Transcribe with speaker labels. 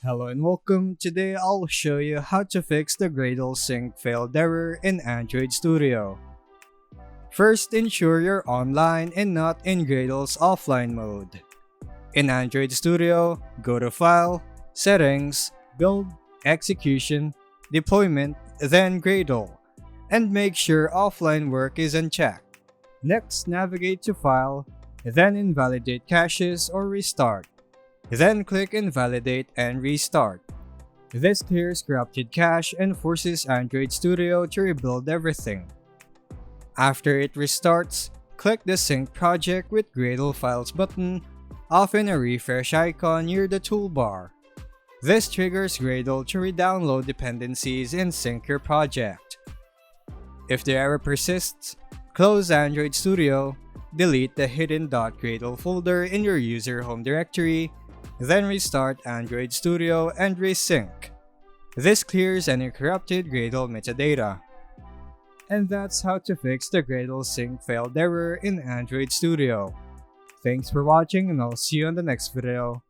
Speaker 1: Hello and welcome. Today I'll show you how to fix the Gradle sync failed error in Android Studio. First, ensure you're online and not in Gradle's offline mode. In Android Studio, go to File, Settings, Build, Execution, Deployment, then Gradle, and make sure offline work is unchecked. Next, navigate to File, then invalidate caches or restart. Then click Invalidate and Restart. This clears corrupted cache and forces Android Studio to rebuild everything. After it restarts, click the Sync Project with Gradle Files button, often a refresh icon near the toolbar. This triggers Gradle to re-download dependencies and sync your project. If the error persists, close Android Studio, delete the hidden .gradle folder in your user home directory, then restart Android Studio and resync. This clears any corrupted Gradle metadata. And that's how to fix the Gradle sync failed error in Android Studio. Thanks for watching and I'll see you on the next video.